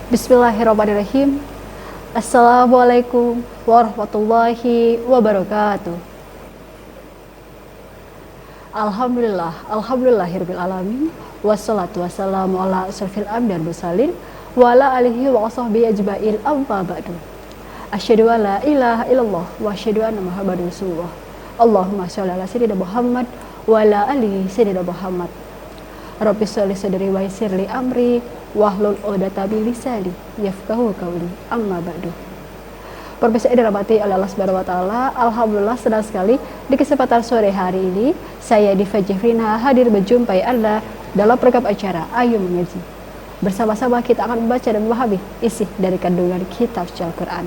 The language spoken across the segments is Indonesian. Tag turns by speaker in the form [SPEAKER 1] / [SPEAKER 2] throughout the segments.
[SPEAKER 1] Bismillahirrahmanirrahim. Assalamualaikum warahmatullahi wabarakatuh. Alhamdulillahirabbil alamin. Wassalatu wassalamu ala asrofil anbiya'i wal mursalin wa ala alihi wa sahbihi ajma'in, amma ba'du. Asyhadu an la ilaha illallah wa asyhadu anna Muhammadar Rasulullah. Allahumma shalli ala sayyidina Muhammad wa ala ali sayyidina Muhammad. Rabbi sholli sadri wa yassir li amri wahlul 'uqdatam min lisani yafqahu qawli, amma ba'du. Pemirsa yang dirahmati oleh Allah Subhanahu wa taala, alhamdulillah senang sekali di kesempatan sore hari ini saya Diva Jeffrina hadir menjumpai Anda dalam program acara Ayo Mengaji. Bersama-sama kita akan membaca dan memahami isi dari kandungan kitab suci Al-Qur'an.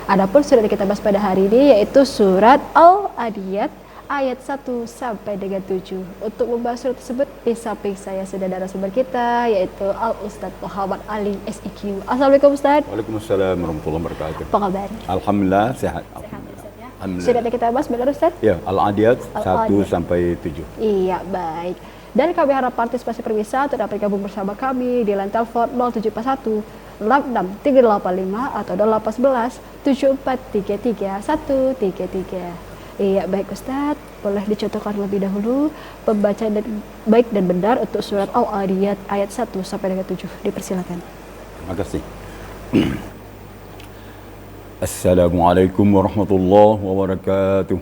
[SPEAKER 1] Adapun surat yang kita bahas pada hari ini yaitu surat Al-Adiyat ayat 1 sampai dengan 7. Untuk membahas surat tersebut di samping saya sudah ada narasumber kita yaitu Al-Ustadz Muhammad Ali SIQ. Assalamualaikum Ustadz.
[SPEAKER 2] Waalaikumsalam warahmatullahi wabarakatuh.
[SPEAKER 1] Apa kabar?
[SPEAKER 2] Alhamdulillah sehat.
[SPEAKER 1] Alhamdulillah. Sudah kita bahas benar Ustadz?
[SPEAKER 2] Ya, Al-Adiyat 1 sampai 7.
[SPEAKER 1] Iya, baik. Dan kami harap partisipasi pemirsa untuk dapat bergabung bersama kami di line telepon 0741 66385 atau 0811 7433 133. Iya, baik Ustadz, boleh dicontohkan lebih dahulu pembacaan dan baik dan benar untuk surat Al-Adiyat ayat 1 sampai dengan 7. Dipersilakan.
[SPEAKER 2] Terima kasih. Assalamualaikum warahmatullahi wabarakatuh.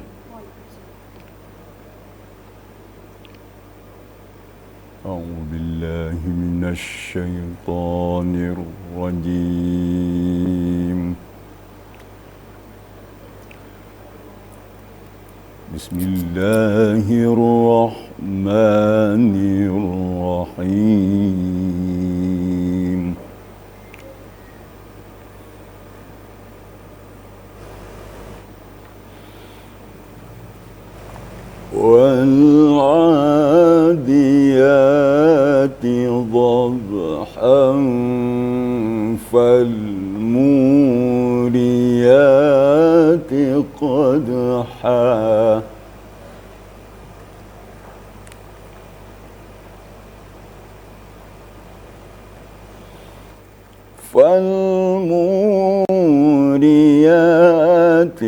[SPEAKER 2] A'udzu billahi minasy syaithanir rajim. Bismillahirrahmanirrahim. وَالْعَادِيَاتِ ضَبْحًا فَالْمُورِيَاتِ قَدْحًا فَالْمُورِيَاتِ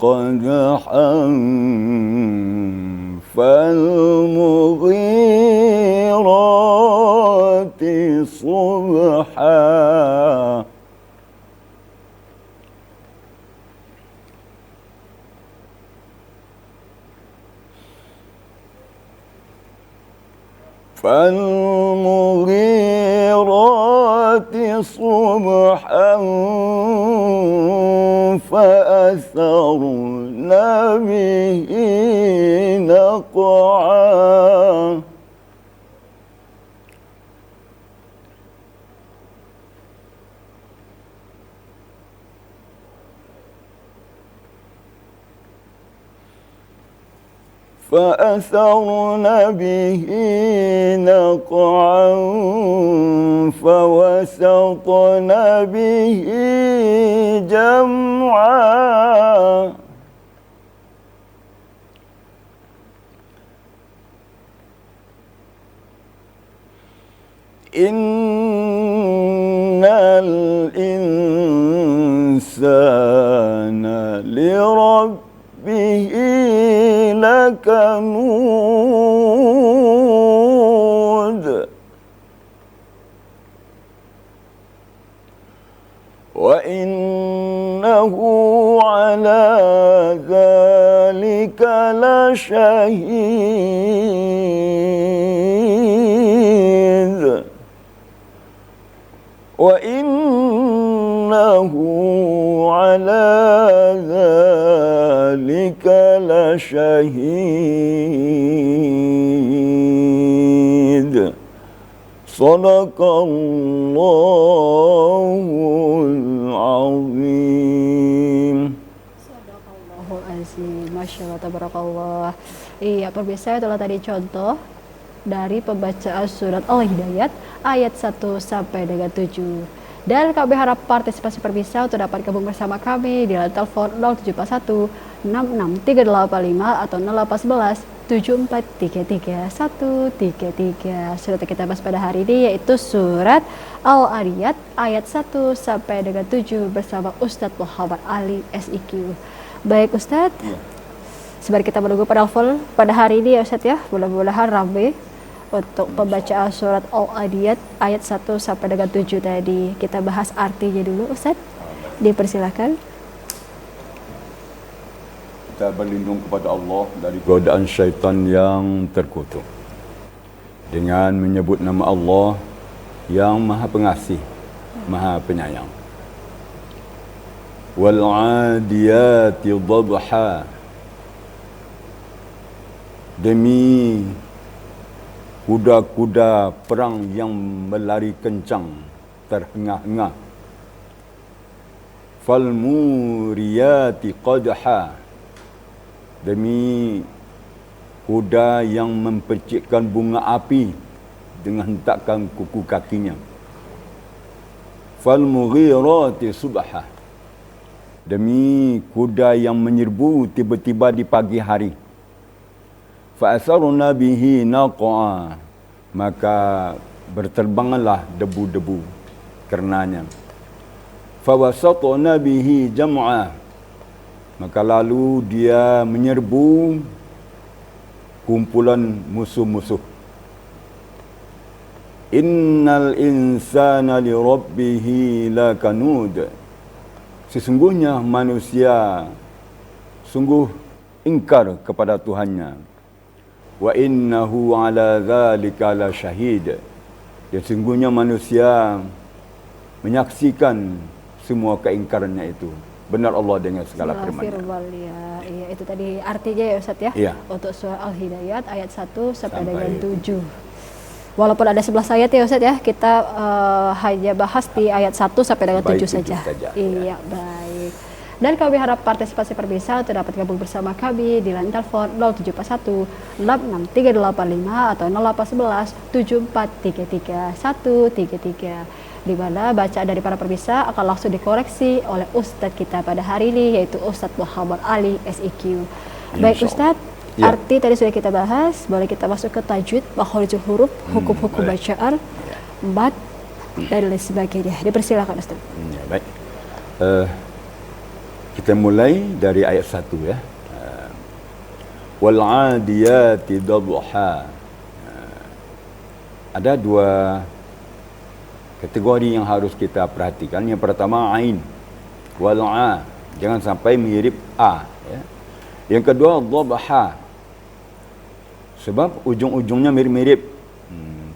[SPEAKER 2] قَدْحًا فَالْمُغِيرَاتِ صُبْحًا فَالْمُغِيرَاتِ صُبْحًا فَأَثَرْنَ بِهِ نَقْعًا فَوَسَطْنَ بِهِ جَمْعًا إِنَّ الْإِنسَانَ لِرَبِّهِ لَكَنُودٌ وَإِنَّهُ عَلَى ذَلِكَ لَشَهِيدٌ وَإِنَّهُ عَلَى ذَلِكَ لَشَهِيدٌ Sadaqallahul azim.
[SPEAKER 1] Sadaqallahul azim. Masya Allah, tabarakallah. Iya, pemirsa, itulah tadi contoh dari pembacaan surat Al-Hidayat ayat 1 sampai dengan 7. Dan kami harap partisipasi pemirsa untuk dapat gabung bersama kami di telepon 0741 66385 atau 0811 7433 surat yang kita bahas pada hari ini yaitu surat Al-Adiyat ayat 1 sampai dengan 7 bersama Ustadz Muhammad Ali SIQ. Baik Ustadz, sembari kita menunggu penelpon pada hari ini ya Ustadz ya, mudah-mudahan ramai untuk pembacaan surat Al-Adiyat ayat 1 sampai dengan 7 tadi. Kita bahas artinya dulu Ustadz, dipersilakan.
[SPEAKER 3] Kita berlindung kepada Allah dari godaan syaitan yang terkutuk dengan menyebut nama Allah yang Maha Pengasih, Maha Penyayang. Wal 'adiyati dhabha, demi kuda-kuda perang yang berlari kencang terhengah-hengah. Fal muriyati qadha, demi kuda yang mempercikkan bunga api dengan hentakkan kuku kakinya. Fal mughirati subha, demi kuda yang menyerbu tiba-tiba di pagi hari. Fa asarna bihi naqa, maka berterbanganlah debu-debu karenanya. Fa wasatna bihi jam'a, maka lalu dia menyerbu kumpulan musuh-musuh. Innal insana li rabbihi lakanud, sesungguhnya manusia sungguh ingkar kepada Tuhannya. Wa innahu ala dzalika la syahid, dan sesungguhnya manusia menyaksikan semua keingkarannya itu. Benar Allah dengan segala firman-Nya.
[SPEAKER 1] Ya, iya, itu tadi artinya ya Ustadz ya.
[SPEAKER 3] Iya.
[SPEAKER 1] Untuk surah Al-Hidayat ayat 1 sampai dengan 7. Walaupun ada 11 ayat ya Ustadz ya, kita hanya bahas di ayat 1 sampai dengan 7 saja. Iya, baik. Dan kami harap partisipasi pemirsa untuk dapat gabung bersama kami di line telepon 0741 66385 atau 0811 7433 133. Di mana bacaan dari para pemirsa akan langsung dikoreksi oleh Ustadz kita pada hari ini, yaitu Ustadz Muhammad Ali SIQ. Baik Ustadz, ya. Arti tadi sudah kita bahas, boleh kita masuk ke tajwid, makhorijul huruf, hukum-hukum bacaan, mat, dan lain sebagainya. Dipersilakan Ustadz.
[SPEAKER 3] Ya, baik. Kita mulai dari ayat 1 ya. Wal 'adiyati dhabha. Ada dua kategori yang harus kita perhatikan. Yang pertama ain, wal a, jangan sampai mirip a ya. Yang kedua dhabha, sebab ujung-ujungnya mirip-mirip.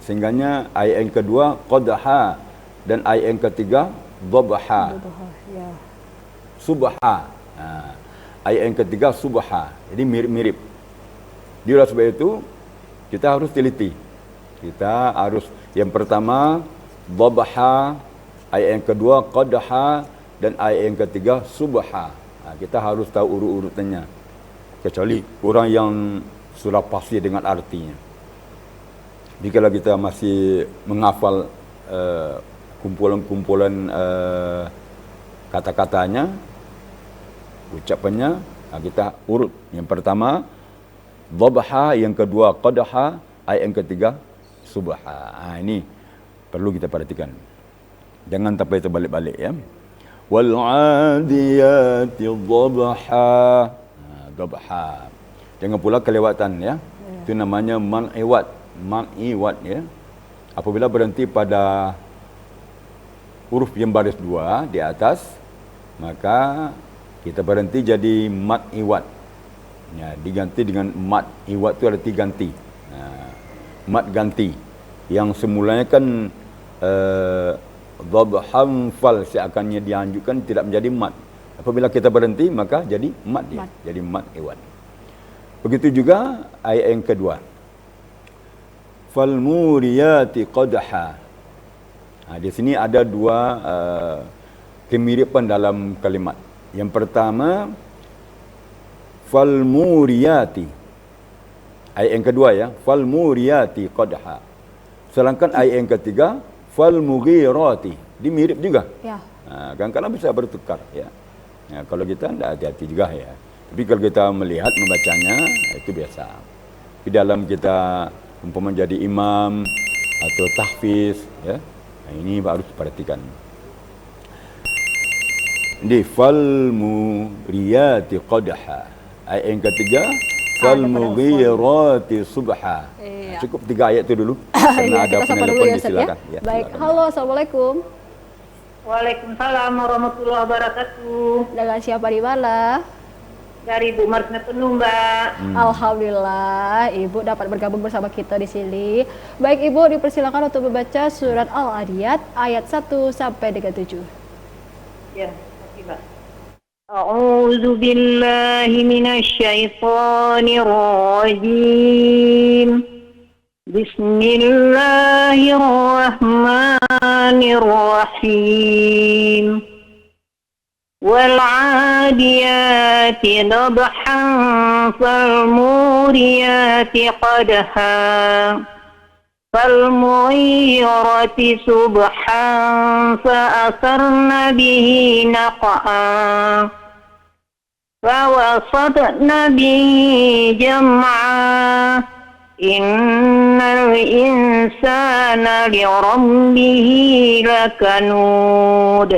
[SPEAKER 3] Sehingganya ayat yang kedua qadha dan ayat yang ketiga dhabha. Ya. Subha. Ayat yang ketiga subha. Jadi mirip-mirip. Di oleh sebab itu kita harus teliti. Kita harus yang pertama dhabha, ayat yang kedua qadha, dan ayat yang ketiga subha. Kita harus tahu urut-urutannya. Kecuali orang yang sudah pasti dengan artinya. Jika kita masih menghafal kumpulan-kumpulan kata-katanya, ucapannya, kita urut. Yang pertama dhabha, yang kedua qadha, ayat yang ketiga subha. Ini perlu kita perhatikan. Jangan sampai terbalik-balik ya. Wal 'adiyati dhabha. Dhabha. Jangan pula kelewatan ya. Itu namanya man'iwat. Man'iwat ya. Apabila berhenti pada huruf yang baris 2 di atas, maka kita berhenti jadi man'iwat. Ya, diganti dengan mat. Iwat itu arti ganti. Mat ganti. Yang semulanya kan dhabhan fal, seakannya dianjurkan tidak menjadi mat. Apabila kita berhenti maka jadi mat dia. Jadi mat iwan. Begitu juga ayat yang kedua. Fal muriyati qadha. Di sini ada dua kemiripan dalam kalimat. Yang pertama fal muriyati. Ayat yang kedua ya, fal muriyati qadha. Sedangkan ayat yang ketiga fal mughirati, dia mirip juga. Ya. Kadang-kadang bisa bertukar ya. Kalau kita tidak hati-hati juga ya. Tapi kalau kita melihat membacanya itu biasa. di dalam kita umpama jadi imam atau tahfiz, ya. Nah, ini harus diperhatikan. Di fal muriyati qadha. Ayat yang ketiga, fal mughirati subha.
[SPEAKER 1] Iya.
[SPEAKER 3] Cukup 3 ayat itu dulu. Karena ada
[SPEAKER 1] Kita sapa dulu
[SPEAKER 3] penelpon,
[SPEAKER 1] ya Ustaz ya.
[SPEAKER 3] silakan. Ya,
[SPEAKER 1] Baik,
[SPEAKER 3] silakan.
[SPEAKER 1] halo, assalamualaikum.
[SPEAKER 4] Waalaikumsalam warahmatullahi wabarakatuh.
[SPEAKER 1] Dengan siapa di mana?
[SPEAKER 4] Dari Bu Marsna Penuh, Mbak.
[SPEAKER 1] Alhamdulillah, Ibu dapat bergabung bersama kita di sini. Baik, Ibu dipersilakan untuk membaca surat Al-Adiyat ayat 1 sampai dengan 7.
[SPEAKER 4] Ya, terima Mbak. A'udzu billahi minasyaitonir rajim. Bismillahirrahmanirrahim. والعاديات ضبحا فالموريات قدحا فالمغيرات صبحا فأثرن به نقعا فوسطن به جمعا إن الإنسان لربه لكنود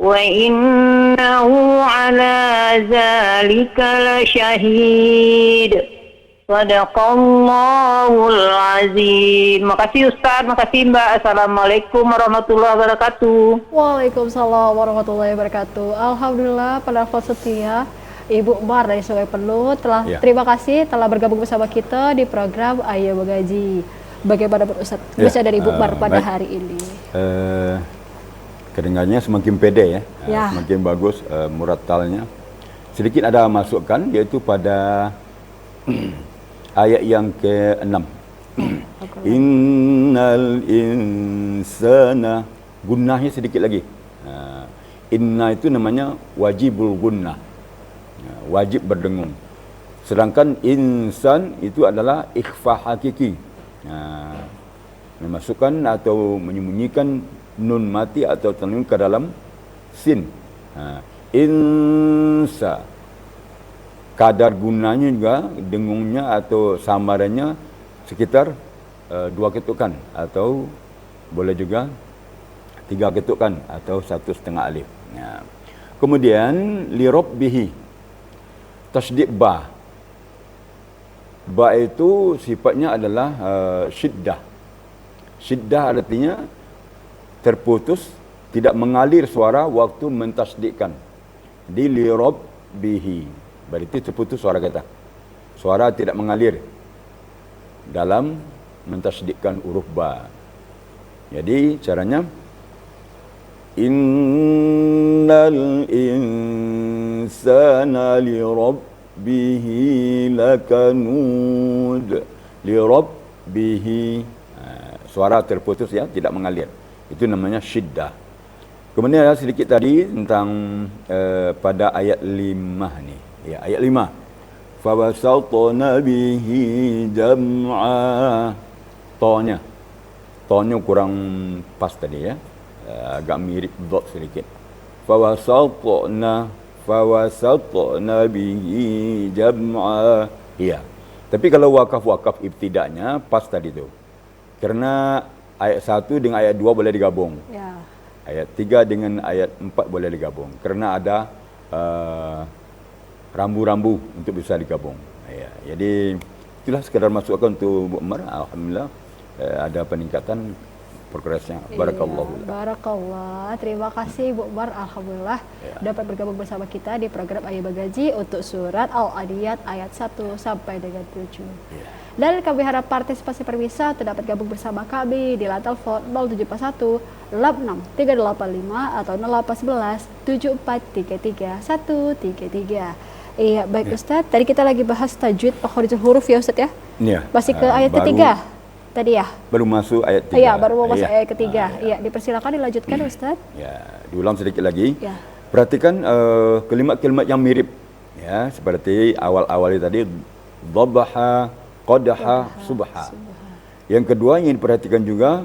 [SPEAKER 4] وَإِنَّهُ عَلَى ذَلِكَ لَشَهِيدٌ Sadaqallahul azim. Makasih Ustaz, makasih Mbak. Assalamualaikum warahmatullahi wabarakatuh.
[SPEAKER 1] Waalaikumsalam warahmatullahi wabarakatuh. Alhamdulillah, penelpon setia Ibu Mar dari Sungai Penuh terima kasih telah bergabung bersama kita di program Ayo Mengaji. Bagaimana Ustaz bisa dari Ibu Mar pada hari ini?
[SPEAKER 3] Kedengarannya semakin pede ya,
[SPEAKER 1] Ya.
[SPEAKER 3] semakin bagus murattalnya. Sedikit ada masukan, yaitu pada ayat yang ke-6. Innal insana, gunnahnya sedikit lagi. Inna itu namanya wajibul gunnah, wajib berdengung. Sedangkan insan itu adalah ikhfa hakiki, memasukkan atau menyembunyikan nun mati atau tanwin ke dalam sin. Insa, kadar gunanya juga dengungnya atau samarannya sekitar 2 ketukan atau boleh juga 3 ketukan atau 1,5 alif. Kemudian li rabbihi, tasydid ba. Ba itu sifatnya adalah syiddah. Syiddah artinya terputus, tidak mengalir suara waktu mentasdikkan. Di li rabbihi, berarti terputus suara kita. Suara tidak mengalir dalam mentasdikkan huruf ba. Jadi caranya innal insana li rabbihi lakanud. Li rabbihi, suara terputus ya, tidak mengalir. Itu namanya syiddah. Kemudian ada sedikit tadi tentang pada ayat 5 ni. Ya, ayat 5. Fawasatna bihi jam'a. Tonnya kurang pas tadi ya. Agak mirip dot sedikit. Fawasatna bihi jam'a. Ya. Tapi kalau wakaf ibtida'nya pas tadi tu. Karena ayat 1 dengan ayat 2 boleh digabung.
[SPEAKER 1] Ya.
[SPEAKER 3] Ayat 3 dengan ayat 4 boleh digabung. Kerana ada rambu-rambu untuk bisa digabung. Ya. Jadi itulah sekadar masukan untuk Bu Umar. Alhamdulillah ada peningkatan progresnya. Barakallahu.
[SPEAKER 1] Barakallah. Terima kasih Bu Umar. Alhamdulillah dapat bergabung bersama kita di program Ayo Mengaji untuk surat Al-Adiyat ayat 1 sampai dengan 7. Dan kami harap partisipasi permisa untuk dapat gabung bersama kami di line telepon 0741 86 385 atau 0811 7433 133. Iya, baik Ustaz. Tadi kita lagi bahas tajwid makharijul huruf ya Ustaz ya?
[SPEAKER 3] Ya.
[SPEAKER 1] Masih ke ayat ketiga tadi ya?
[SPEAKER 3] Baru masuk ayat 3.
[SPEAKER 1] Iya, baru mau masuk ayat ketiga. Iya, dipersilakan dilanjutkan Ustaz.
[SPEAKER 3] Ya, diulang sedikit lagi.
[SPEAKER 1] Ya.
[SPEAKER 3] Perhatikan kalimat-kalimat yang mirip. Ya, seperti awal-awal tadi dhabaha, qadha, subha. Yang kedua yang diperhatikan juga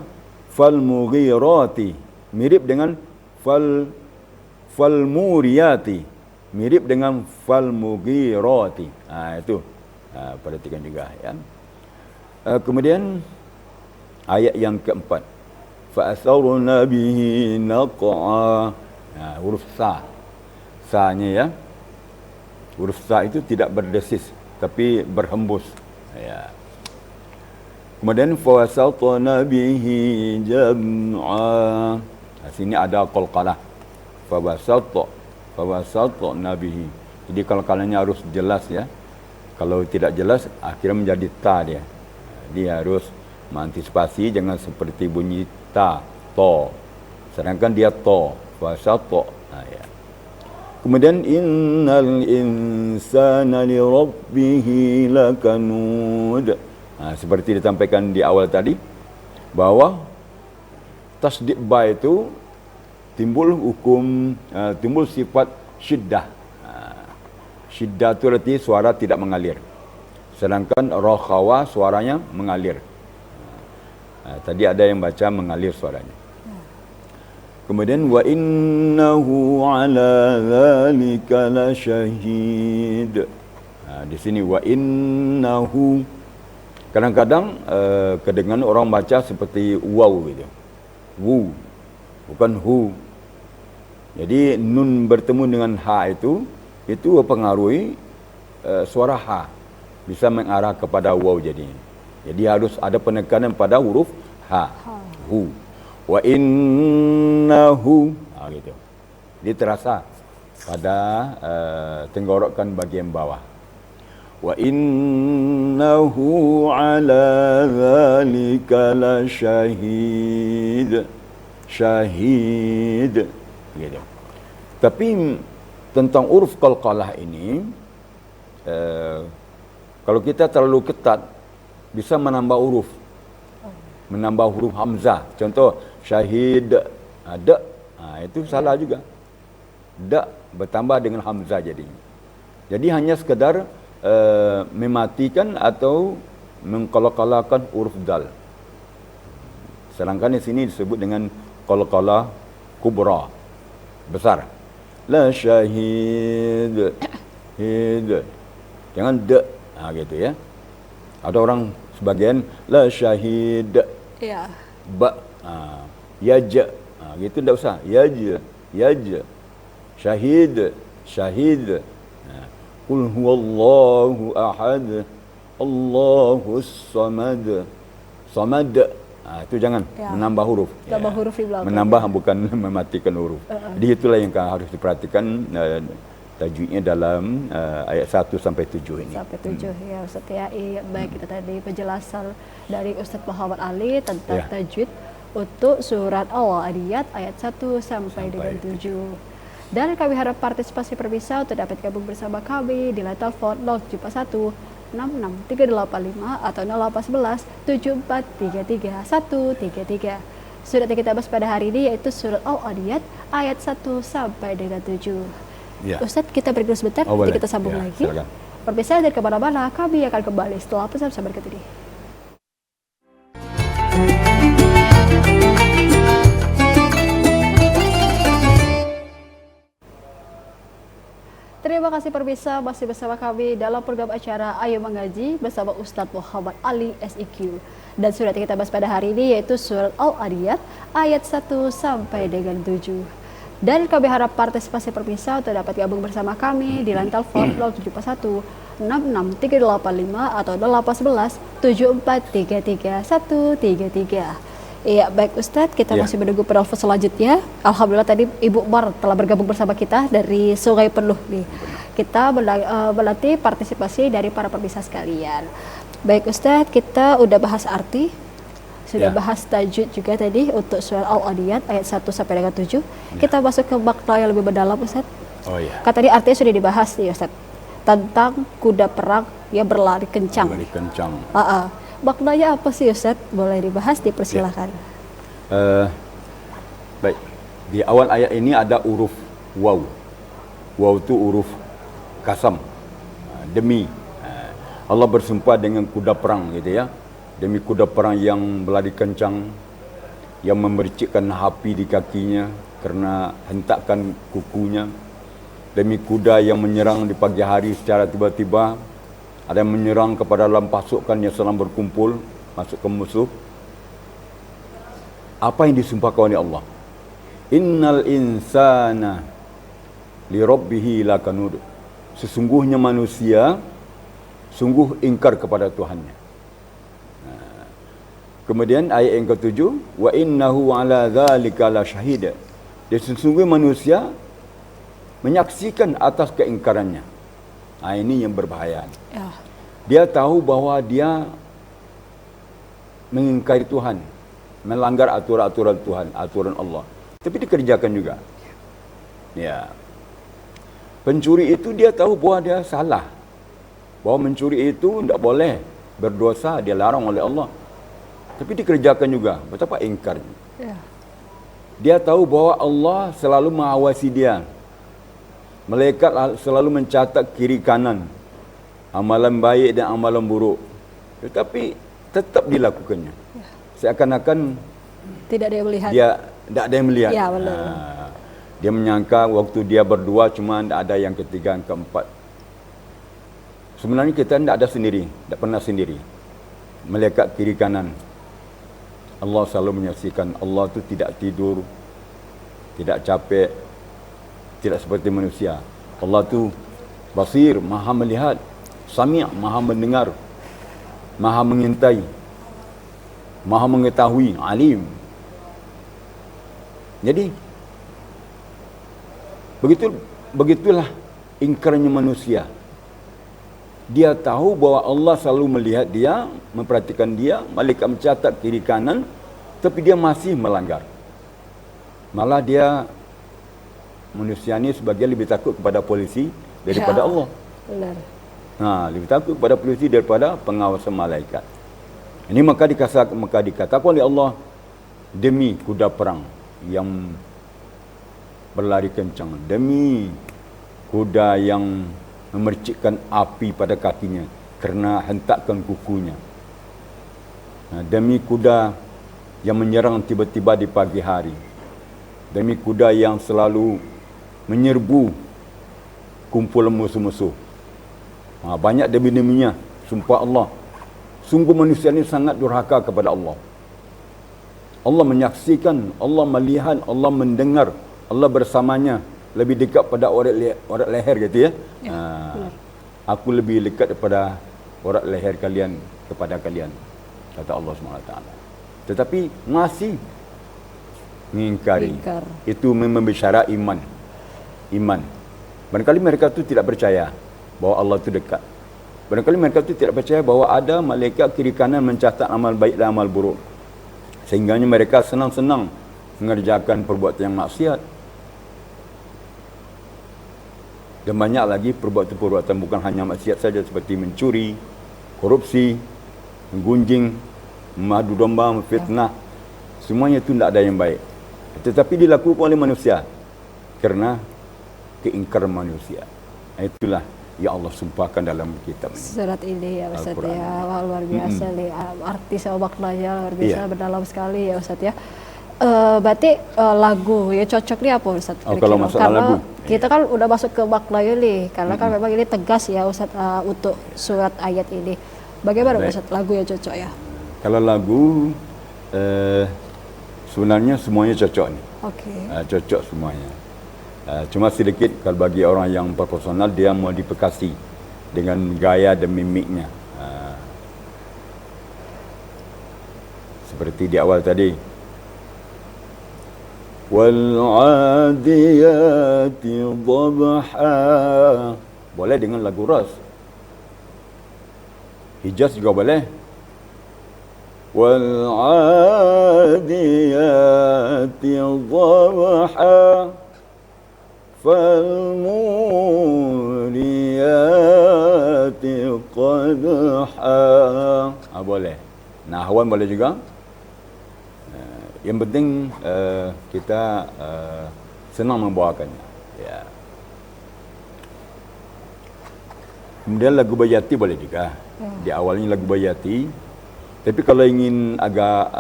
[SPEAKER 3] fal mughirati, mirip dengan fal muriyati, mirip dengan fal mughirati. Itu perhatikan juga ya. Kemudian ayat yang keempat, fa'atharna bihi naq'a. Huruf sa. Sa-nya ya. Huruf sa itu tidak berdesis tapi berhembus. Ya. Kemudian fawasatna bihi jam'a. Sini ada qalqalah. Fawasatna bihi. Jadi qalqalahnya harus jelas ya. Kalau tidak jelas akhirnya menjadi ta dia. Dia harus mengantisipasi jangan seperti bunyi ta, to. Sedangkan dia to, fawasatna. Ya. Kemudian innal insana li rabbih lakanud. Seperti disampaikan di awal tadi bahwa tasdid ba itu timbul hukum timbul sifat syiddah. Syiddah itu arti suara tidak mengalir. Sedangkan rakhawa suaranya mengalir. Tadi ada yang baca mengalir suaranya. Kemudian wa innahu ala dzalika lasyahid. Di sini wa innahu kadang-kadang kedengaran orang baca seperti waw gitu. Wu bukan hu. Jadi nun bertemu dengan ha itu mempengaruhi suara ha bisa mengarah kepada waw jadinya. Jadi harus ada penekanan pada huruf ha. Hu. Wa innahu gitu. Dia terasa pada tenggorokan bagian bawah. Wa innahu ala dzalika lasyahid. Syahid gitu. Tapi tentang huruf qalqalah ini kalau kita terlalu ketat bisa menambah huruf. Menambah huruf hamzah. Contoh syahid, da, itu salah juga. Da bertambah dengan hamzah jadinya. Jadi hanya sekedar mematikan atau mengqalqalahkan huruf dal. Sedangkan di sini disebut dengan qalqalah kubra, besar. La syahid, hid. Jangan da, gitu ya. Ada orang sebagian la syahid.
[SPEAKER 1] Ya.
[SPEAKER 3] Ba, yaja, gitu tidak usah. Yaja, yaja. Syahid, syahid. Qul huwallahu ahad, Allahus samad. Samad, itu jangan menambah huruf.
[SPEAKER 1] Tambah huruf di belakang.
[SPEAKER 3] Menambah bukan mematikan huruf. Jadi itulah yang harus diperhatikan tajwidnya dalam ayat 1 sampai 7 ini.
[SPEAKER 1] Sampai 7 ya Ustaz ya. Baik, kita tadi penjelasan dari Ustaz Muhammad Ali tentang tajwid untuk surat Al-Adiyat ayat 1 sampai dengan 7. Dan kami harap partisipasi pemirsa untuk dapat gabung bersama kami di line telepon 071 66385 atau 0811 7433 133. Surat yang kita bahas pada hari ini yaitu surat Al-Adiyat ayat 1 sampai dengan 7. Ya. Ustadz, kita break dulu sebentar, nanti kita sambung lagi. Silakan. Pemirsa, dari kemana-mana, kami akan kembali setelah pesan-pesan berikut ini. Terima kasih pemirsa, masih bersama kami dalam program acara Ayo Mengaji bersama Ustadz Muhammad Ali SIQ. Dan surat yang kita bahas pada hari ini yaitu surat Al-Adiyat ayat 1 sampai dengan 7. Dan kami harap partisipasi pemirsa untuk dapat gabung bersama kami di line telepon 0741 66385 atau 0811 7433 133. Iya, baik Ustadz, kita masih menunggu penelpon selanjutnya. Alhamdulillah tadi Ibu Umar telah bergabung bersama kita dari Sungai Penuh nih. Kita menanti partisipasi dari para pemirsa sekalian. Baik Ustadz, kita udah bahas arti, sudah bahas tajwid juga tadi untuk surat Al-Adiyat ayat 1 sampai dengan 7. Kita masuk ke makna yang lebih mendalam Ustadz. Oh iya. Kan tadi artinya sudah dibahas nih Ustadz, tentang kuda perang yang berlari kencang. Berlari kencang. Maknanya apa sih Ustadz? Boleh dibahas, dipersilahkan.
[SPEAKER 3] Baik, di awal ayat ini ada huruf waw. Waw itu huruf kasam, demi. Allah bersumpah dengan kuda perang gitu ya. Demi kuda perang yang berlari kencang, yang memercikkan api di kakinya karena hentakan kukunya. Demi kuda yang menyerang di pagi hari secara tiba-tiba. Ada yang menyerang kepada dalam pasukan yang sedang berkumpul. masuk ke musuh, apa yang disumpahkan oleh Allah? Innal insana li rabbihi lakanud. Sesungguhnya manusia sungguh ingkar kepada Tuhannya. Kemudian ayat yang ke-7, wa innahu ala dzalika lasyahid. Dia sesungguhnya manusia menyaksikan atas keingkarannya. Ini yang berbahaya.
[SPEAKER 1] Ya.
[SPEAKER 3] Dia tahu bahwa dia mengingkari Tuhan, melanggar aturan-aturan Tuhan, aturan Allah. Tapi dikerjakan juga. Ya. Pencuri itu dia tahu bahwa dia salah. Bahwa mencuri itu tidak boleh, berdosa, dia larang oleh Allah. Tapi dikerjakan juga. Betapa ingkarnya.
[SPEAKER 1] Ya.
[SPEAKER 3] Dia tahu bahwa Allah selalu mengawasi dia. Malaikat selalu mencatat kiri kanan amalan baik dan amalan buruk. Tetapi tetap dilakukannya.
[SPEAKER 1] Ya.
[SPEAKER 3] Seakan-akan
[SPEAKER 1] Tidak ada yang melihat.
[SPEAKER 3] dia tidak ada yang melihat.
[SPEAKER 1] Ya, benar.
[SPEAKER 3] Dia menyangka waktu dia berdua cuma tidak ada yang ketiga, yang keempat. Sebenarnya kita tidak ada sendiri, tidak pernah sendiri. Malaikat kiri kanan. Allah selalu menyaksikan. Allah itu tidak tidur, tidak capek, tidak seperti manusia. Allah itu basir, maha melihat, sami', maha mendengar, maha mengintai, maha mengetahui, alim. Jadi begitulah ingkarnya manusia. Dia tahu bahwa Allah selalu melihat dia, memperhatikan dia, malaikat mencatat kiri kanan, tapi dia masih melanggar. Malah dia, manusia ini sebagian lebih takut kepada polisi daripada
[SPEAKER 1] Ya,
[SPEAKER 3] Allah.
[SPEAKER 1] benar.
[SPEAKER 3] Lebih takut kepada polisi daripada pengawasan malaikat. Ini maka dikatakan oleh Allah, demi kuda perang yang berlari kencang, demi kuda yang memercikkan api pada kakinya kerana hentakan kukunya, demi kuda yang menyerang tiba-tiba di pagi hari, demi kuda yang selalu menyerbu kumpulan musuh-musuh. Banyak demi-deminya, sumpah Allah. Sungguh manusia ini sangat durhaka kepada Allah. Allah menyaksikan, Allah melihat, Allah mendengar, Allah bersamanya, lebih dekat pada orat leher gitu ya. Aku lebih dekat daripada orat leher kalian kepada kalian, kata Allah SWT. Tetapi masih mengingkari. Itu memang bicara iman. Barangkali mereka itu tidak percaya bahwa Allah itu dekat. Barangkali mereka itu tidak percaya bahwa ada malaikat kiri kanan mencatat amal baik dan amal buruk. Sehingganya mereka senang-senang mengerjakan perbuatan yang maksiat. Dan banyak lagi perbuatan-perbuatan bukan hanya maksiat saja, seperti mencuri, korupsi, menggunjing, memadu domba, memfitnah. Semuanya itu tidak ada yang baik. Tetapi dilakukan oleh manusia kerana keingkaran manusia. Itulah yang Allah sumpahkan dalam kitab ini.
[SPEAKER 1] Surat ini ya Ustaz ya. Wah, luar biasa nih. Arti sama maknanya luar biasa, berdalam sekali ya Ustaz ya. Berarti lagu ya cocok nih apa Ustaz?
[SPEAKER 3] Kalau masalah lagu,
[SPEAKER 1] kita kan udah masuk ke maknanya nih, karena kan memang ini tegas ya Ustaz untuk surat ayat ini. Bagaimana Ustaz lagu yang cocok ya?
[SPEAKER 3] Kalau lagu sebenarnya semuanya cocok nih. Cocok semuanya. Cuma sedikit kalau bagi orang yang profesional, dia modifikasi dengan gaya dan mimiknya. Seperti di awal tadi, wal-'adiyati dhabha. Boleh dengan lagu ras. Hijaz juga boleh. Wal-'adiyati dhabha falmuriyati qadha. Boleh. Nahwan boleh juga. Yang penting kita senang membawakannya. Ya. Kemudian lagu bayati boleh juga. Di awalnya lagu bayati. Tapi kalau ingin agak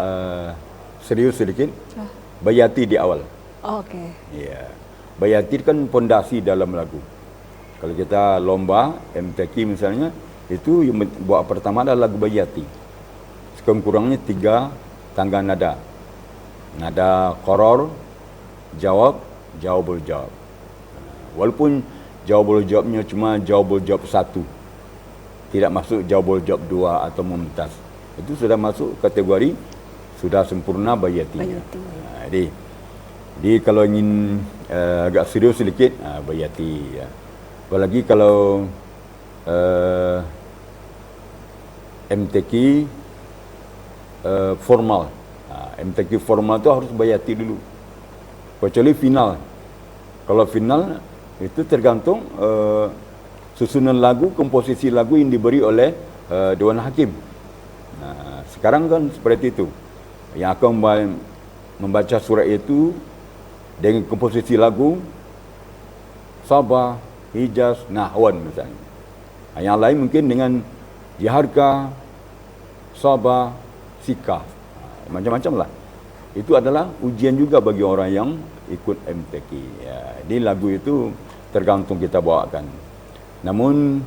[SPEAKER 3] serius sedikit, bayati di awal. Ya. Bayati kan pondasi dalam lagu. Kalau kita lomba MTQ misalnya, itu yang buat pertama adalah lagu bayati. sekurang-kurangnya 3 tangga nada. Nada qaror, jawab, jawabul jawab. Walaupun jawabul jawabnya cuma jawabul jawab 1. Tidak masuk jawabul jawab 2 atau mumtaz. Itu sudah masuk kategori sudah sempurna bayati. Jadi kalau ingin agak serius sedikit, bayati. Ya. Apalagi kalau MTQ formal. MTQ formal tu harus bayati dulu. Kecuali final. Kalau final itu tergantung susunan lagu, komposisi lagu yang diberi oleh Dewan Hakim. Sekarang kan seperti itu. Yang akan membaca surat itu dengan komposisi lagu Sabah, Hijaz, Nahwan misalnya. Yang lain mungkin dengan Jiharka, Sabah, Sikah. Macam-macam lah. Itu adalah ujian juga bagi orang yang ikut MTQ. Ya, jadi lagu itu tergantung kita bawakan. Namun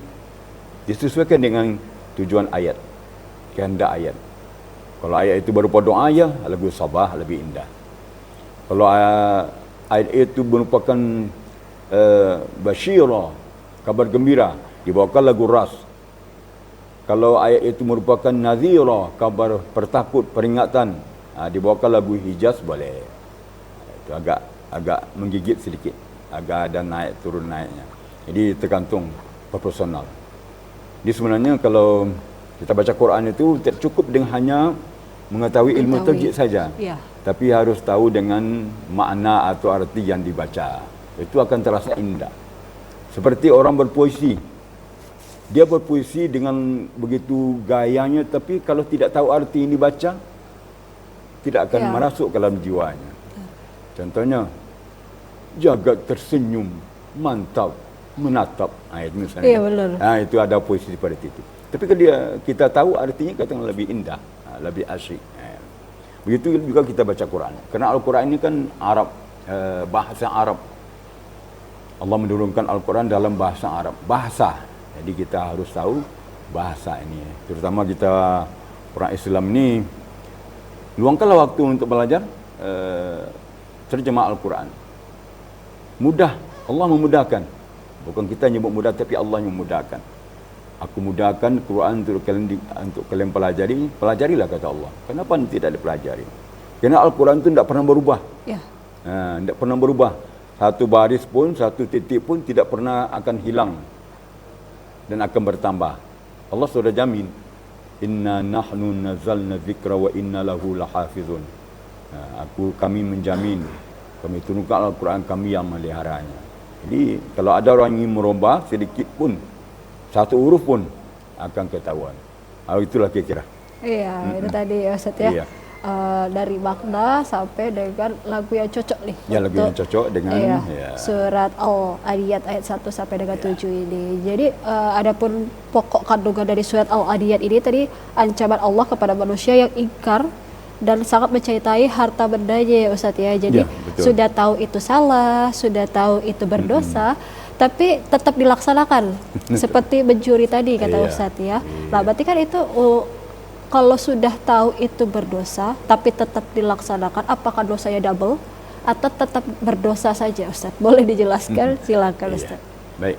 [SPEAKER 3] disesuaikan dengan tujuan ayat, kehendak ayat. Kalau ayat itu berupa doa, ya lagu Sabah lebih indah. Kalau ayat itu merupakan basyirah, kabar gembira, dibawakan lagu Ras. Kalau ayat itu merupakan nazirah, kabar pertakut, peringatan, dibawakan lagu Hijaz boleh. Itu agak menggigit sedikit, agak ada naik turun naiknya. Jadi tergantung proporsional. Jadi sebenarnya kalau kita baca Quran itu tidak cukup dengan hanya mengetahui ilmu tajwid saja.
[SPEAKER 1] Ya.
[SPEAKER 3] Tapi harus tahu dengan makna atau arti yang dibaca. Itu akan terasa indah. Seperti orang berpuisi. Dia berpuisi dengan begitu gayanya, tapi kalau tidak tahu arti yang dibaca, tidak akan merasuk ke dalam jiwanya. Contohnya, jagat tersenyum, mantap, menatap. Itu misalnya.
[SPEAKER 1] Iya, benar.
[SPEAKER 3] Itu ada puisi seperti itu. Tapi kalau kita tahu artinya, katakan lebih indah, lebih asyik. Begitu juga kita baca Quran. Kerana Al-Quran ini kan Arab, bahasa Arab. Allah menurunkan Al-Quran dalam bahasa Arab. Bahasa. Jadi kita harus tahu bahasa ini. Terutama kita orang Islam ni, luangkanlah waktu untuk belajar terjemah Al-Quran. Mudah. Allah memudahkan. Bukan kita nyebut mudah, tapi Allah yang memudahkan. Aku mudahkan Quran untuk kalian pelajari. Pelajarilah, kata Allah. Kenapa tidak dipelajari? Kerana Al-Quran itu tidak pernah berubah.
[SPEAKER 1] Ya.
[SPEAKER 3] Tidak pernah berubah. Satu baris pun, satu titik pun tidak pernah akan hilang. Dan akan bertambah. Allah sudah jamin. Inna nahnu nazalna zikra wa inna lahu lahafizun. Kami menjamin. Kami turunkan Al-Quran, kami yang meliharanya. Jadi kalau ada orang ingin merubah sedikit pun, satu huruf pun akan ketahuan. Itulah kira-kira.
[SPEAKER 1] Iya, itu tadi ya Ustaz ya.
[SPEAKER 3] Iya.
[SPEAKER 1] Dari makna sampai dengan lagu yang cocok nih.
[SPEAKER 3] Ya, lagu yang cocok dengan
[SPEAKER 1] surat Al-Adiyat ayat 1 sampai dengan 7 ini. Jadi adapun pokok kandungan dari surat Al-Adiyat ini tadi ancaman Allah kepada manusia yang ingkar dan sangat mencintai harta bendanya ya Ustaz ya. Jadi sudah tahu itu salah, sudah tahu itu berdosa, tapi tetap dilaksanakan seperti mencuri tadi kata Ustadz ya. Nah berarti kan itu kalau sudah tahu itu berdosa tapi tetap dilaksanakan, apakah dosanya double atau tetap berdosa saja Ustadz? Boleh dijelaskan? Silakan Ustadz.
[SPEAKER 3] Baik.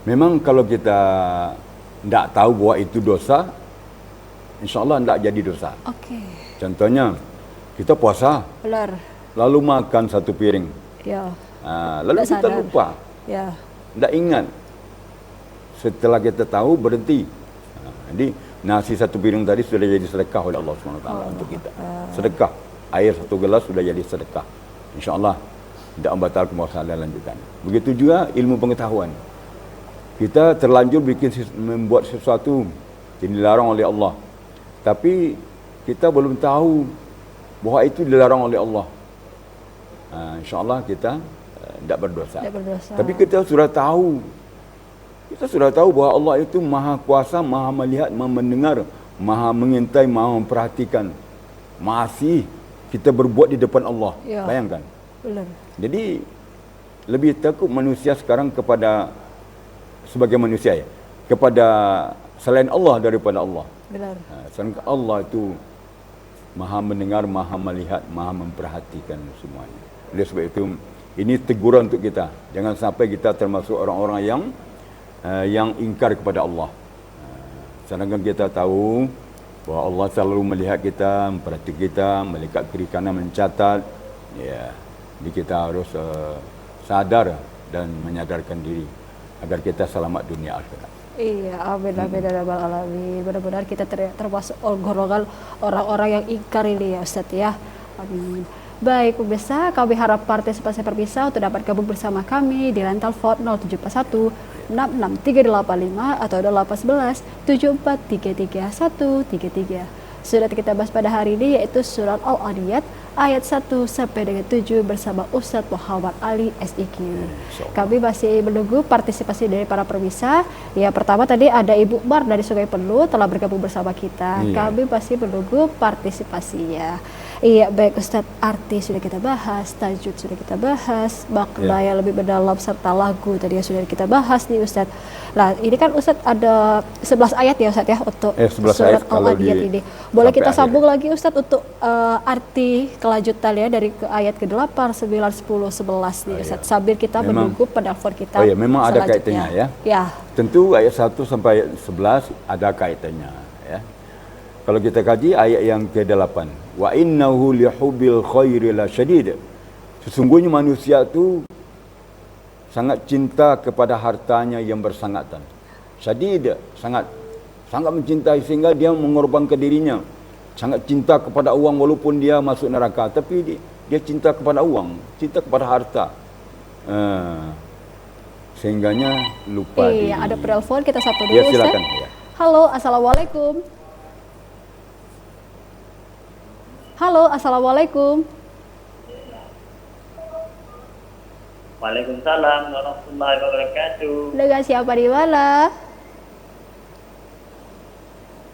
[SPEAKER 3] Memang kalau kita tidak tahu bahwa itu dosa, insya-Allah tidak jadi dosa.
[SPEAKER 1] Oke.
[SPEAKER 3] Contohnya kita puasa,
[SPEAKER 1] Benar.
[SPEAKER 3] lalu makan satu piring.
[SPEAKER 1] Ya.
[SPEAKER 3] Lalu
[SPEAKER 1] Tidak
[SPEAKER 3] kita
[SPEAKER 1] sadar.
[SPEAKER 3] lupa,
[SPEAKER 1] Ya.
[SPEAKER 3] tidak ingat. Setelah kita tahu berhenti. Jadi nasi satu piring tadi sudah jadi sedekah oleh Allah SWT untuk kita. Sedekah. Air satu gelas sudah jadi sedekah. InsyaAllah tidak membatalkan puasa dan lanjutan. Begitu juga ilmu pengetahuan. Kita terlanjur membuat sesuatu yang dilarang oleh Allah. Tapi kita belum tahu bahwa itu dilarang oleh Allah. InsyaAllah kita tidak berdosa. Tapi kita sudah tahu. Kita sudah tahu bahwa Allah itu maha kuasa, maha melihat, maha mendengar, maha mengintai, maha memperhatikan. Masih kita berbuat di depan Allah. Ya. Bayangkan.
[SPEAKER 1] Benar.
[SPEAKER 3] Jadi lebih takut manusia sekarang kepada sebagai manusia ya, kepada selain Allah daripada Allah.
[SPEAKER 1] benar.
[SPEAKER 3] Sedangkan Allah itu Maha mendengar, Maha melihat, Maha memperhatikan semuanya. Oleh sebab itu, ini teguran untuk kita. Jangan sampai kita termasuk orang-orang yang ingkar kepada Allah. Sedangkan kita tahu bahawa Allah selalu melihat kita, memperhatikan kita, malaikat kiri kanan mencatat. Ya, jadi kita harus sadar dan menyadarkan diri agar kita selamat dunia akhirat.
[SPEAKER 1] Iya, amin amin ya rabbal alamin. Benar-benar kita termasuk golongan orang-orang yang ingkar ini ya Ustadz ya. Amin. Baik pemirsa, kami harap partisipasi perpisah untuk dapat gabung bersama kami di line telepon 0741 66385 atau 0811 7433 133. Surat kita bahas pada hari ini yaitu surat Al-Adiyat ayat 1 sampai dengan 7 bersama Ustadz Muhammad Ali SIQ. Kami masih menunggu partisipasi dari para pemirsa. Ya, pertama tadi ada Ibu Mar dari Sungai Penuh telah bergabung bersama kita. Kami masih menunggu partisipasinya. Iya, baik Ustadz, arti sudah kita bahas, tajwid sudah kita bahas, makna yang lebih mendalam serta lagu tadi yang sudah kita bahas nih Ustadz. Nah, ini kan Ustadz ada 11 ayat ya Ustadz ya untuk
[SPEAKER 3] 11
[SPEAKER 1] surat
[SPEAKER 3] ayat
[SPEAKER 1] Al-Adiyat ini. Boleh kita sambung lagi Ustadz untuk arti kelanjutannya dari ke ayat ke-8, 9, 10, 11 nih Ustadz. Sambil kita menunggu penelpon kita.
[SPEAKER 3] Oh ya, memang ada kaitannya ya.
[SPEAKER 1] Ya.
[SPEAKER 3] Tentu ayat 1 sampai ayat 11 ada kaitannya ya. Kalau kita kaji ayat yang ke-8, wa innahu lihubbil khairi lasyadid. Sesungguhnya manusia itu sangat cinta kepada hartanya yang bersangatan. Syadid, sangat mencintai sehingga dia mengorbankan dirinya. Sangat cinta kepada uang walaupun dia masuk neraka, tapi dia cinta kepada uang, cinta kepada harta. Sehingganya lupa diri.
[SPEAKER 1] Iya, ada penelpon, kita satu dulu
[SPEAKER 3] Ya, silakan.
[SPEAKER 1] Ustaz.
[SPEAKER 3] Ya.
[SPEAKER 1] Halo, assalamualaikum. Halo, assalamualaikum.
[SPEAKER 4] Waalaikumsalam warahmatullahi wabarakatuh.
[SPEAKER 1] Dengan siapa di mana?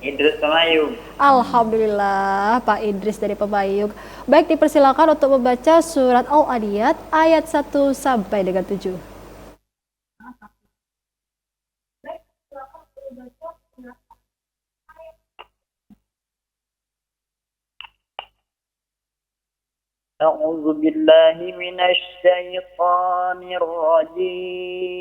[SPEAKER 4] Idris Pemayung.
[SPEAKER 1] Alhamdulillah, Pak Idris dari Pemayung. Baik, dipersilakan untuk membaca surat Al-Adiyat ayat 1 sampai dengan 7.
[SPEAKER 4] أعوذ بالله من الشيطان الرجيم.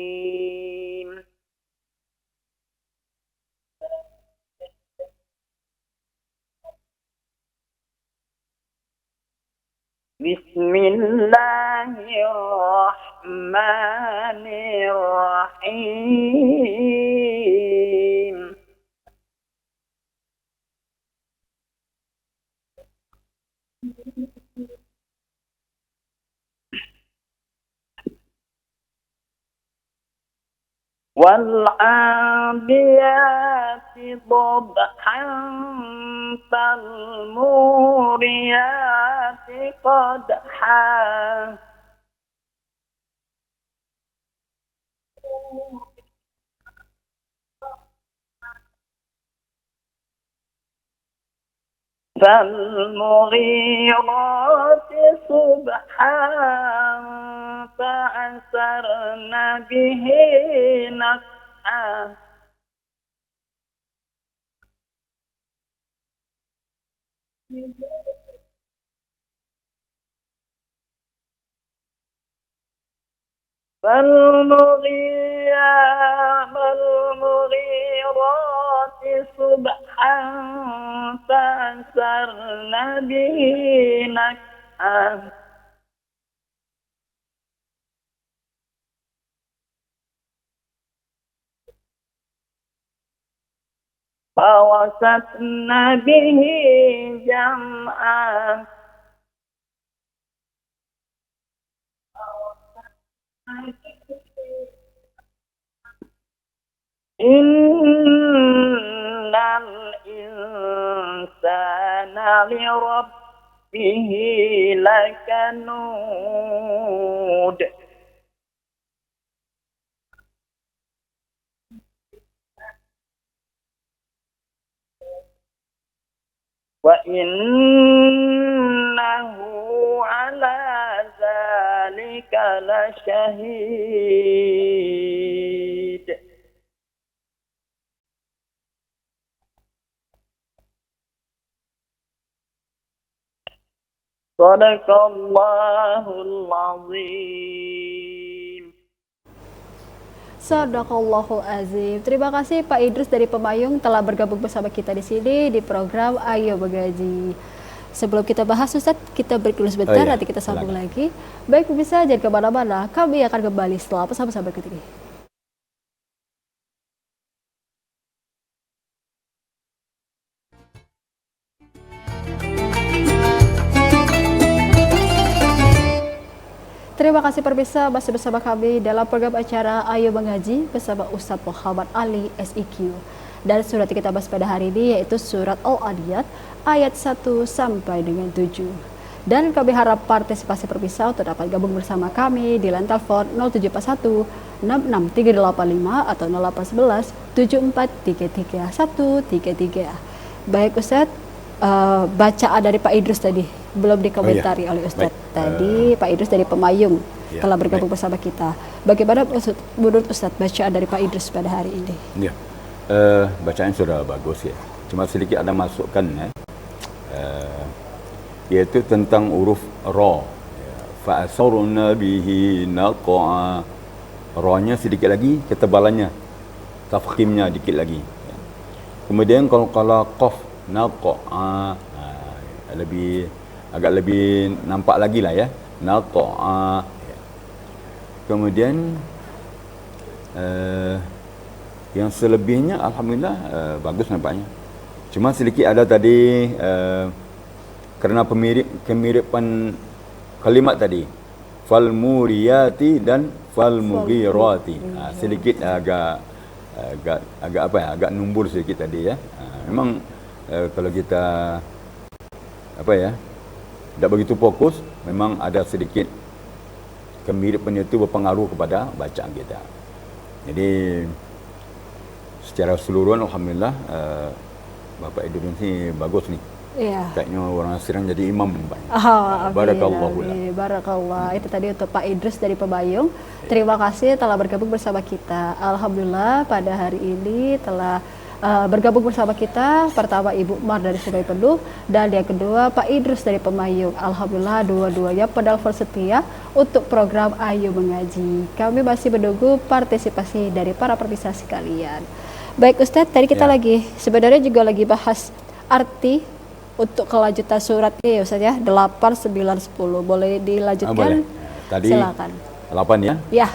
[SPEAKER 4] بسم الله الرحمن الرحيم. والعاديات ضبحا فالموريات قدحا فالمغيرات صبحا فأثرن به نقعا فالمغيرات صبحا فأثرن به نقعا فوسطن به جمعا إن الإنسان لربه لكنود وإنه على ذلك لشهيد. Sadaqallahul azim.
[SPEAKER 1] Sadaqallahul azim. Terima kasih Pak Idrus dari Pemayung telah bergabung bersama kita di sini di program Ayo Mengaji. Sebelum kita bahas Ustaz, kita break dulu sebentar, nanti kita sambung lagi. Baik pemirsa, jangan kemana-mana, kami akan kembali setelah pesan-pesan berikut ini. Terima kasih pemirsa, masih bersama kami dalam program acara Ayo Mengaji bersama Ustadz Muhammad Ali SIQ. Dan surat yang kita bahas pada hari ini yaitu surat Al-Adiyat ayat 1 sampai dengan 7. Dan kami harap partisipasi pemirsa untuk dapat gabung bersama kami di line telepon 0741 66385 atau 0811 7433 133. Baik Ustadz, bacaan dari Pak Idrus tadi belum dikomentari oleh Ustadz. Tadi Pak Idrus dari Pemayung telah bergabung bersama kita. Bagaimana menurut Ustadz bacaan dari Pak Idrus pada hari ini?
[SPEAKER 3] Ya, bacaan sudah bagus ya. Cuma sedikit ada masukan ya. Yaitu tentang huruf ra. Fa'asarna bihi naqa'a. Ra-nya sedikit lagi ketebalannya. Tafkhimnya dikit lagi. Kemudian kalau qaf naqa'a, agak lebih nampak lagi lah ya. Naqa'a. Kemudian yang selebihnya alhamdulillah bagus nampaknya. Cuma sedikit ada tadi kerana kemiripan kalimat tadi, fal muriyati dan fal mughirati. Sedikit agak apa ya, agak numbur sedikit tadi ya. Memang kalau kita apa ya, tidak begitu fokus, memang ada sedikit kemiripan itu berpengaruh kepada bacaan kita. Jadi secara keseluruhan alhamdulillah Bapak Idrus ini bagus nih. Iya. Kayaknya orang Serang jadi imam nih Pak. Barakallahu.
[SPEAKER 1] Barakallah. Itu tadi untuk Pak Idrus dari Pemayung. Terima kasih telah bergabung bersama kita. Alhamdulillah pada hari ini telah bergabung bersama kita. Pertama Ibu Mar dari Sungai Penuh dan yang kedua Pak Idrus dari Pemayung. Alhamdulillah dua-duanya penelpon setia untuk program Ayo Mengaji. Kami masih menunggu partisipasi dari para pemirsa sekalian. Baik Ustadz, tadi kita lagi sebenarnya juga lagi bahas arti untuk kelanjutan suratnya ya Ustadz ya, 8, 9, 10. Boleh dilanjutkan?
[SPEAKER 3] Boleh. Tadi
[SPEAKER 1] silakan.
[SPEAKER 3] 8 ya?
[SPEAKER 1] Ya.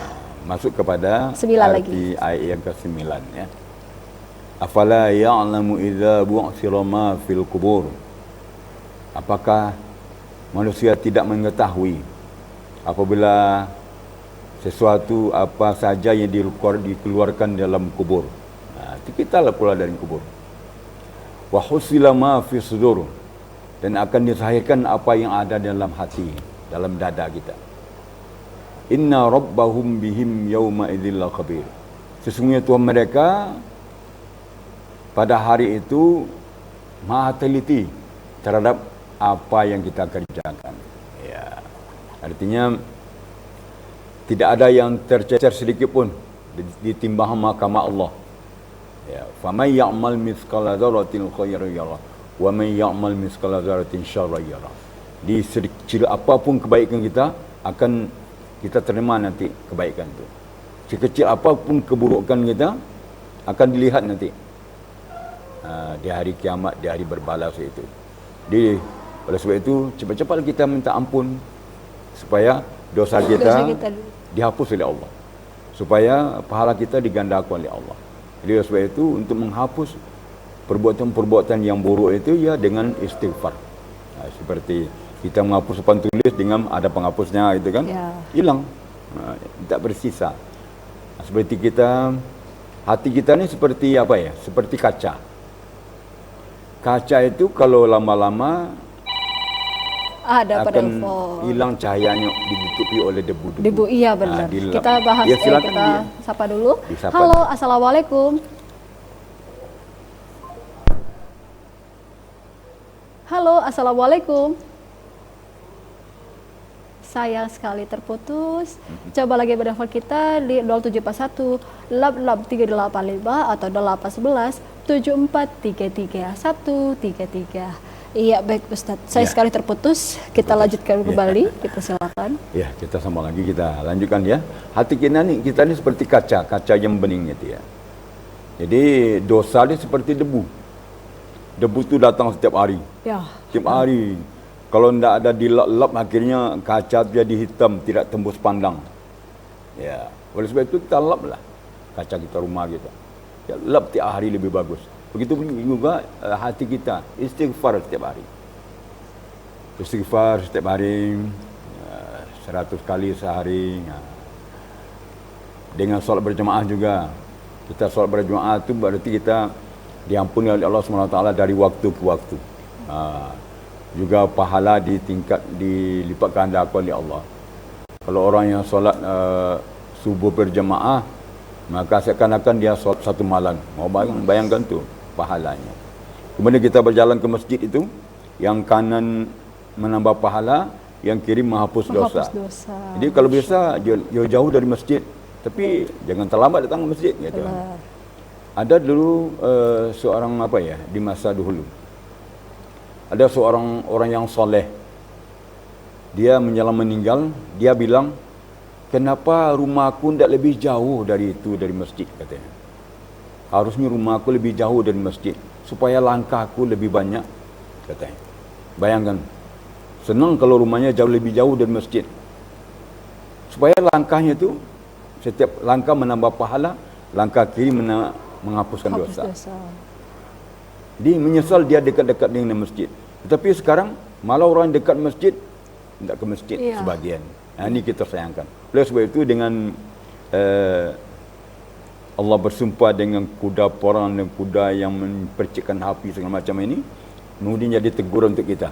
[SPEAKER 3] Masuk kepada
[SPEAKER 1] 9
[SPEAKER 3] arti
[SPEAKER 1] lagi.
[SPEAKER 3] ayat yang ke-9 ya. Afala ya'lamu idza bu'thira ma fil qubur. Apakah manusia tidak mengetahui apabila sesuatu apa saja yang dikeluarkan dalam kubur. Kita lah pula dari kubur. Wa husila ma fi sudur, dan akan disahirkan apa yang ada dalam hati, dalam dada kita. Inna rabbahum bihim yawma idzil khabir. Sesungguhnya Tuhan mereka pada hari itu maha teliti terhadap apa yang kita kerjakan. Ya. Artinya tidak ada yang tercecer sedikit pun di timbangan mahkamah Allah. Ya, faman ya'mal mithqala dzarratin khairan yarah wa man ya'mal mithqala dzarratin syarran yarah. Di sekecil apapun kebaikan kita akan kita terima nanti kebaikan itu. Sekecil apapun keburukan kita akan dilihat nanti di hari kiamat, di hari berbalas itu. Oleh sebab itu cepat-cepat kita minta ampun supaya dosa kita dihapus oleh Allah, supaya pahala kita digandakan oleh Allah. Jadi sebab itu untuk menghapus perbuatan-perbuatan yang buruk itu ya dengan istighfar. Seperti kita menghapus papan tulis dengan ada penghapusnya gitu kan, hilang, tak bersisa. Seperti kita, hati kita ni seperti apa ya? Seperti kaca. Kaca itu kalau lama-lama akan hilang cahayanya, ditutupi oleh debu-debu.
[SPEAKER 1] Debu, iya benar. Kita bahas, kita sapa dulu. Halo, assalamualaikum. Halo, assalamualaikum. Sayang sekali terputus. Coba lagi menelpon kita di 0741 86385 atau 0811 7433 133. Iya, baik Ustadz. Saya
[SPEAKER 3] Ya.
[SPEAKER 1] sekali terputus. Kita lanjutkan kembali. Kita silakan.
[SPEAKER 3] Ya, kita sama lagi, kita lanjutkan ya. Hati kita ni seperti kaca yang bening itu ya. Jadi dosa ni seperti debu. Debu tu datang setiap hari.
[SPEAKER 1] Ya.
[SPEAKER 3] Setiap hari. Kalau tidak ada dilap-lap, akhirnya kaca jadi hitam, tidak tembus pandang. Ya, oleh sebab itu kita lap lah kaca kita, rumah kita. Ya, lap tiap hari lebih bagus. Begitu juga hati kita, istighfar setiap hari. Istighfar setiap hari, 100 kali sehari. Dengan solat berjemaah juga. Kita solat berjemaah itu berarti kita diampuni oleh Allah SWT dari waktu ke waktu. Juga pahala dilipat gandakan oleh Allah. Kalau orang yang solat subuh berjemaah, maka seakan-akan dia solat satu malam. Mau bayangkan tu pahalanya. Kemudian kita berjalan ke masjid itu, yang kanan menambah pahala, yang kiri menghapus dosa. Jadi kalau biasa jauh dari masjid, tapi jangan terlambat datang ke masjid gitu. Ada dulu seorang di masa dahulu. Ada seorang orang yang soleh. Dia menjelang meninggal, dia bilang, kenapa rumahku tidak lebih jauh dari masjid, katanya. Harusnya rumahku lebih jauh dari masjid, supaya langkahku lebih banyak, katanya. Bayangkan, senang kalau rumahnya lebih jauh dari masjid. Supaya langkahnya itu, setiap langkah menambah pahala, langkah kiri menghapuskan dosa. Jadi menyesal dia dekat-dekat dengan masjid. Tetapi sekarang malah orang dekat masjid tidak ke masjid sebagian. Ini kita sayangkan. Oleh sebab itu dengan Allah bersumpah dengan kuda perang dan kuda yang mempercikkan api segala macam ini, kemudian jadi teguran untuk kita.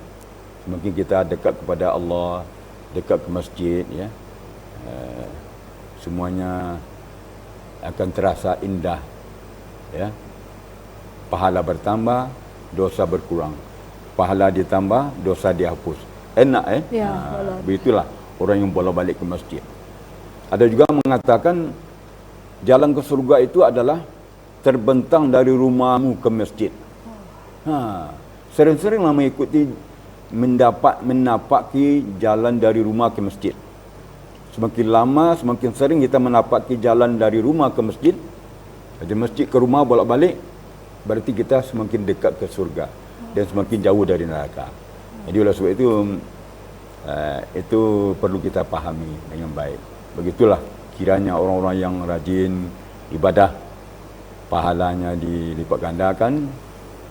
[SPEAKER 3] Semakin kita dekat kepada Allah, dekat ke masjid, ya, semuanya akan terasa indah, ya. Pahala bertambah, dosa berkurang. Pahala ditambah, dosa dihapus. Enak
[SPEAKER 1] Ya,
[SPEAKER 3] begitulah orang yang bolak-balik ke masjid. Ada juga mengatakan jalan ke surga itu adalah terbentang dari rumahmu ke masjid. Sering-seringlah mengikuti menapaki jalan dari rumah ke masjid. Semakin lama, semakin sering kita menapaki jalan dari rumah ke masjid, dari masjid ke rumah bolak-balik, berarti kita semakin dekat ke surga dan semakin jauh dari neraka. Jadi oleh sebab itu perlu kita pahami dengan baik. Begitulah kiranya orang-orang yang rajin ibadah, pahalanya dilipat gandakan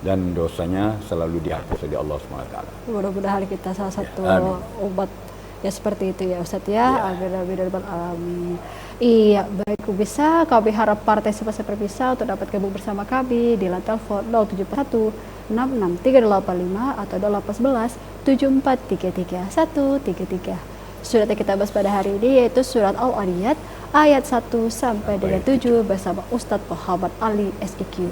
[SPEAKER 3] dan dosanya selalu dihapus oleh Allah SWT.
[SPEAKER 1] Mudah-mudahan kita salah satu obat ya seperti itu ya Ustadz ya. Amin. Iya, baik, bisa kami harap partisipasi terpisah untuk dapat gabung bersama kami di line telepon 071 66385 atau 0811 7433 133. Surat yang kita bahas pada hari ini yaitu surat Al-Adiyat ayat 1 sampai dengan 7 bersama Ustadz Muhammad Ali SIQ.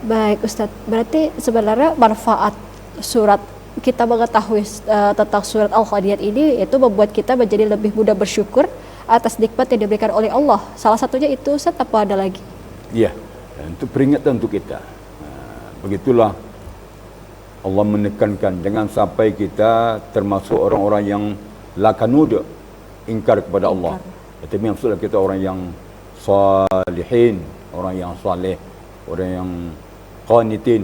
[SPEAKER 1] Baik Ustadz, berarti sebenarnya manfaat surat kita mengetahui tentang surat Al-Adiyat ini itu membuat kita menjadi lebih mudah bersyukur atas nikmat yang diberikan oleh Allah. Salah satunya itu Ustaz, apa ada lagi?
[SPEAKER 3] Iya, itu peringatan untuk kita. Begitulah Allah menekankan jangan sampai kita termasuk orang-orang yang lakanud, ingkar kepada Allah. Tetapi maksudnya kita orang yang salihin, orang yang saleh, orang yang qanitin,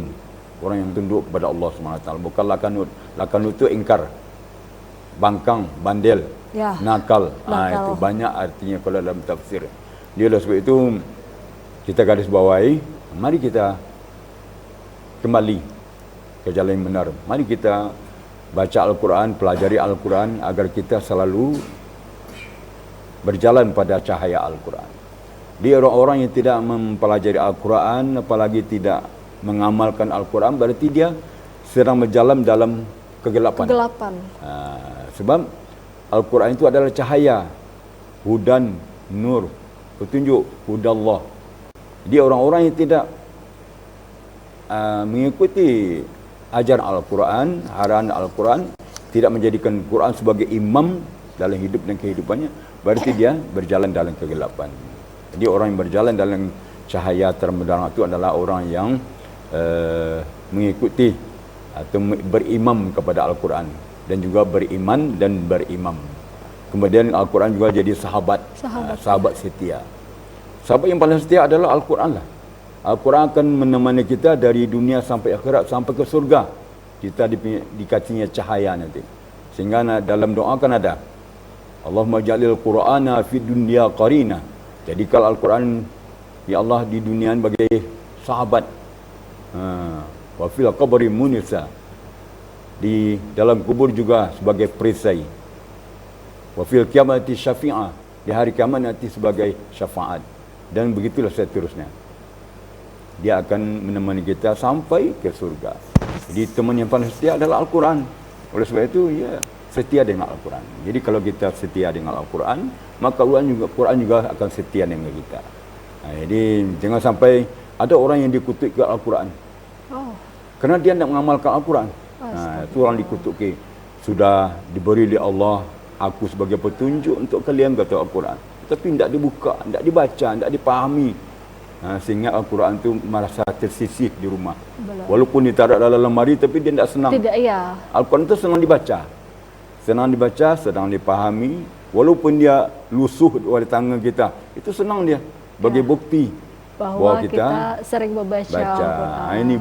[SPEAKER 3] orang yang tunduk kepada Allah SWT. Bukan lakanud. Lakanud itu ingkar, bangkang, bandel, ya, nakal. Itu banyak artinya kalau dalam tafsir. Dia oleh sebab itu kita garis bawahi, mari kita kembali ke jalan yang benar. Mari kita baca Al-Quran, pelajari Al-Quran agar kita selalu berjalan pada cahaya Al-Quran. Dia orang-orang yang tidak mempelajari Al-Quran, apalagi tidak mengamalkan Al-Quran, berarti dia sedang berjalan dalam kegelapan. Sebab Al-Quran itu adalah cahaya, hudan, nur, petunjuk, hudallah. Dia orang-orang yang tidak mengikuti ajaran Al-Quran, arahan Al-Quran, tidak menjadikan Quran sebagai imam dalam hidup dan kehidupannya, berarti dia berjalan dalam kegelapan. Jadi orang yang berjalan dalam cahaya terang benderang itu adalah orang yang mengikuti atau berimam kepada Al-Quran, dan juga beriman dan berimam. Kemudian Al-Quran juga jadi sahabat setia. Sahabat yang paling setia adalah Al-Quran lah. Al-Quran akan menemani kita dari dunia sampai akhirat, sampai ke surga. Kita dikasihnya cahaya nanti. Sehingga dalam doa kan ada, Allahumma ja'alil Qur'ana fid dunya qarina. Jadi kalau Al-Quran, ya Allah, di dunia sebagai sahabat. Wa fil qabri munisa. Di dalam kubur juga sebagai perisai. Wa fil qiyamati syafi'ah. Di hari kiamat nanti sebagai syafaat. Dan begitulah seterusnya. Dia akan menemani kita sampai ke surga. Jadi teman yang paling setia adalah Al-Quran. Oleh sebab itu, ya, setia dengan Al-Quran. Jadi kalau kita setia dengan Al-Quran, maka Quran juga akan setia dengan kita. Jadi jangan sampai ada orang yang dikutuk ke Al-Quran. Kerana dia tidak mengamalkan Al-Quran. Itu orang dikutuki. Sudah diberi oleh Allah, aku sebagai petunjuk untuk kalian, kata Al-Quran. Tapi tidak dibuka, tidak dibaca, tidak dipahami. Sehingga Al-Quran itu merasa tersisih di rumah. Walaupun ditaruh dalam lemari, tapi dia tidak senang.
[SPEAKER 1] Tidak, ya.
[SPEAKER 3] Al-Quran itu senang dibaca. Senang dibaca, senang dipahami. Walaupun dia lusuh oleh tangan kita, itu senang dia. Bagi bukti
[SPEAKER 1] bahwa kita sering membaca Al-Quran.
[SPEAKER 3] Ini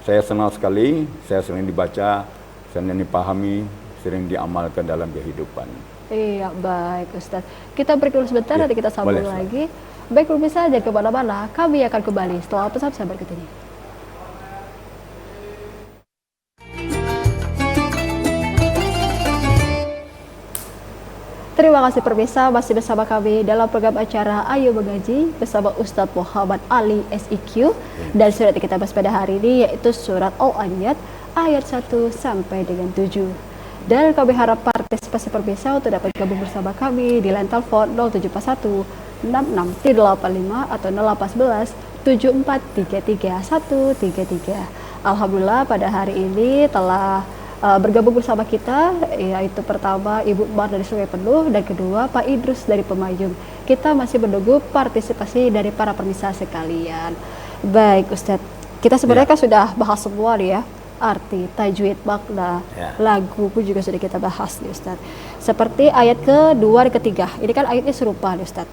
[SPEAKER 3] saya senang sekali, saya sering dibaca, sering dipahami, sering diamalkan dalam kehidupan.
[SPEAKER 1] Iya, baik Ustaz. Kita break dulu sebentar, nanti kita sambung lagi. Baik, pemirsa, jangan kemana-mana. Kami akan kembali setelah pesan-pesan berikut ini. Terima kasih pemirsa, masih bersama kami dalam program acara Ayo Mengaji bersama Ustadz Muhammad Ali SIQ. Dan surat yang kita bahas pada hari ini yaitu surat Al-Adiyat ayat 1 sampai dengan 7. Dan kami harap partisipasi pemirsa untuk dapat gabung bersama kami di line telepon 0741 6685 atau 0811 7433 133. Alhamdulillah pada hari ini telah bergabung bersama kita, yaitu pertama Ibu Mar dari Sungai Penuh dan kedua Pak Idrus dari Pemayung. Kita masih menunggu partisipasi dari para pemirsa sekalian. Baik Ustadz, kita sebenarnya kan sudah bahas semua nih ya, arti, tajwid, makna, lagu pun juga sudah kita bahas nih Ustadz. Seperti ayat kedua dan ketiga, ini kan ayatnya serupa nih Ustadz.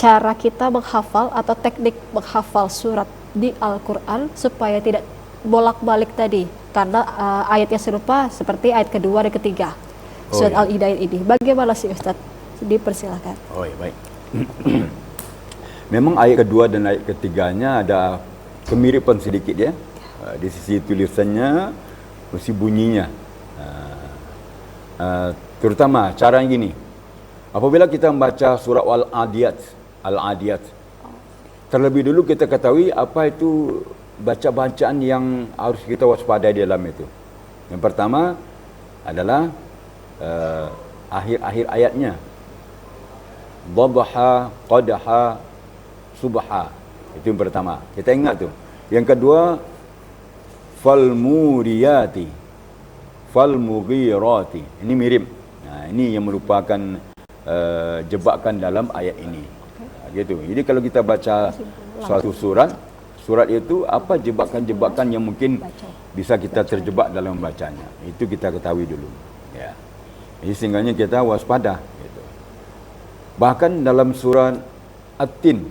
[SPEAKER 1] Cara kita menghafal atau teknik menghafal surat di Al-Quran supaya tidak bolak-balik tadi, karena ayatnya serupa seperti ayat kedua dan ketiga surat Al-Hidayat ini. Bagaimana sih Ustadz? Dipersilakan.
[SPEAKER 3] Oh ya, baik. Memang ayat kedua dan ayat ketiganya ada kemiripan sedikit ya. Di sisi tulisannya, sisi bunyinya. Terutama cara yang gini. Apabila kita membaca surah Al-Adiyat, terlebih dulu kita ketahui apa itu bacaan yang harus kita waspadai di dalam itu. Yang pertama adalah akhir-akhir ayatnya. Dhabaha, qadaha, subha. Itu yang pertama. Kita ingat tu. Yang kedua, falmuriyati, falmughirati. Ini mirip. Nah, ini yang merupakan jebakan dalam ayat ini. Gitu. Jadi kalau kita baca suatu surat itu apa jebakan-jebakan yang mungkin bisa kita terjebak dalam membacanya. Itu kita ketahui dulu. Ya. Jadi sehingganya kita waspada. Gitu. Bahkan dalam surat At-Tin,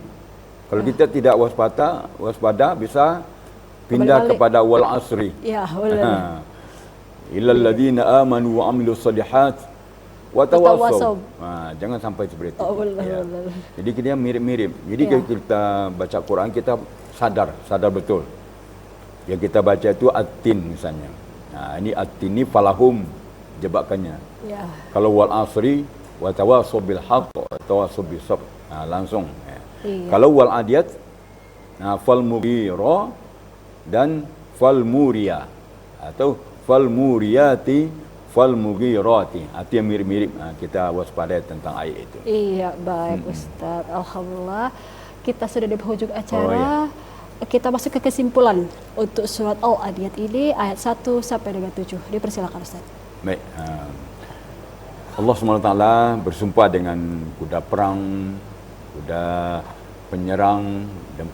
[SPEAKER 3] kalau kita tidak waspada bisa pindah kepada wal asri. Ya, illal ladzina amanu wa amilus shalihat wa tawassaw. Jangan sampai seperti itu. Ya. Jadi kita mirip-mirip. Jadi kalau kita baca Quran kita sadar betul. Yang kita baca itu At-Tin misalnya. Nah, ini At-Tin ini falahum jebakannya. Ya. Kalau wal asri wa tawassaw bil haqq wa tawassaw bis sabr. Langsung. Ya. Iya. Kalau wal adiyat, fal mughira dan fal muriya atau fal muriyati fal mughirati. Artinya mirip-mirip. Kita waspadai tentang ayat itu.
[SPEAKER 1] Iya, baik Ustaz. Alhamdulillah kita sudah di penghujung acara. Kita masuk ke kesimpulan untuk surat Al-Adiyat ini ayat 1 sampai dengan 7. Dipersilakan Ustaz.
[SPEAKER 3] Baik. Allah SWT bersumpah dengan kuda perang, kuda penyerang, dan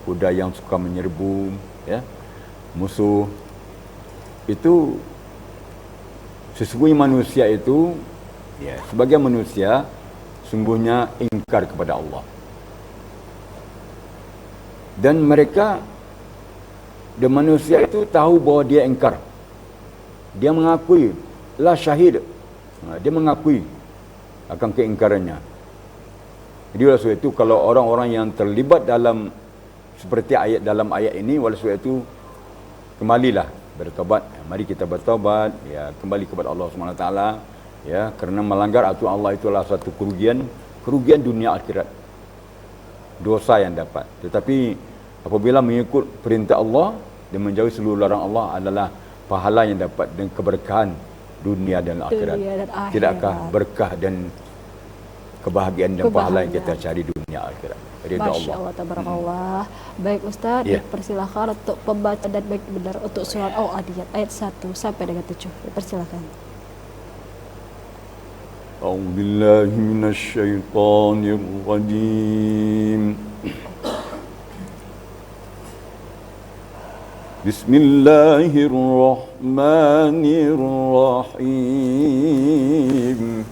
[SPEAKER 3] kuda yang suka menyerbu ya, musuh. itu sesungguhnya manusia itu, ya, sebagai manusia sungguhnya ingkar kepada Allah. Dan mereka, dan manusia itu tahu bahawa dia ingkar. Dia mengakui, la syahid. Dia mengakui akan keingkarannya. Jadi oleh sebab itu, kalau orang-orang yang terlibat dalam seperti ayat dalam ayat ini, oleh sebab itu kembalilah bertaubat. Mari kita bertaubat, ya, kembali kepada Allah SWT, ya, kerana melanggar aturan Allah itulah satu kerugian dunia akhirat, dosa yang dapat. Tetapi apabila mengikut perintah Allah dan menjauhi seluruh larangan Allah adalah pahala yang dapat dan keberkahan dunia dan akhirat. Tidakkah berkah dan kebahagiaan dan pahala yang kita cari dunia akhirat? Ridha Allah.
[SPEAKER 1] Masya Allah, tabarakallah. Baik Ustaz, dipersilakan untuk pembaca dan baik benar untuk surat Al-Adiyat ayat 1 sampai dengan 7. Dipersilakan.
[SPEAKER 3] A'udzu billahi minasy syaithanir rajim. Bismillahirrahmanirrahim.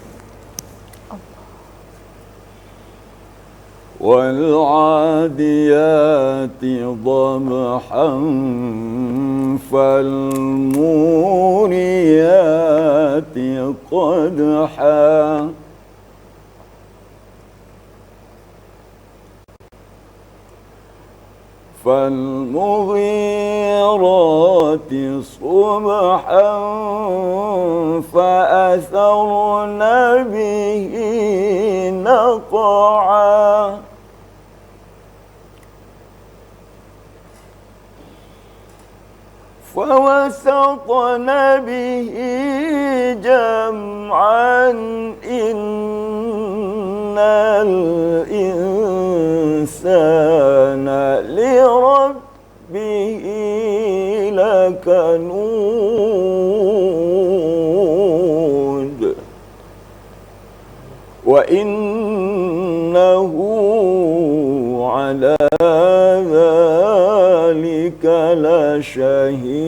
[SPEAKER 3] والعاديات ضبحا فالموريات قدحا فالمغيرات صبحا فأثرن به نقعا فوسطن به جمعا إن الإنسان لربه لكنود وإنه على ذلك لشهيد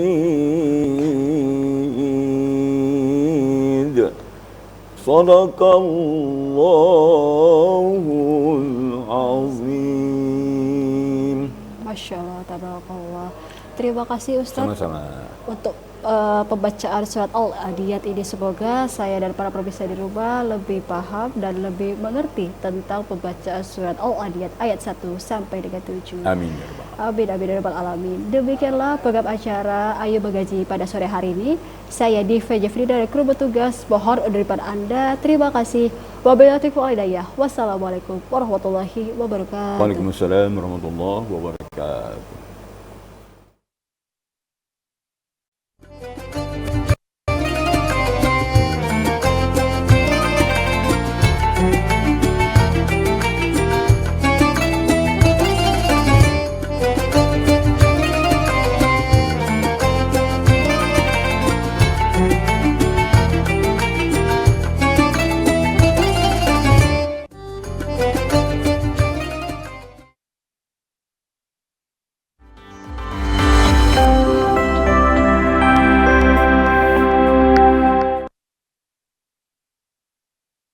[SPEAKER 3] صدق الله العظيم.
[SPEAKER 1] Masya Allah, tabarakallah. Terima kasih Ustaz.
[SPEAKER 3] Sama-sama.
[SPEAKER 1] Untuk pembacaan surat Al-Adiyat ini, semoga saya dan para pemirsa di rumah lebih paham dan lebih mengerti tentang pembacaan surat Al-Adiyat ayat 1 sampai dengan 7.
[SPEAKER 3] Amin.
[SPEAKER 1] Amin, amin, ya rabbal alamin. Demikianlah program acara Ayo Mengaji pada sore hari ini. Saya Diva Jeffrey dari kru bertugas mohon daripada Anda. Terima kasih. Wabillahi taufiq wal hidayah. Wassalamualaikum warahmatullahi wabarakatuh.
[SPEAKER 3] Waalaikumsalam warahmatullahi wabarakatuh.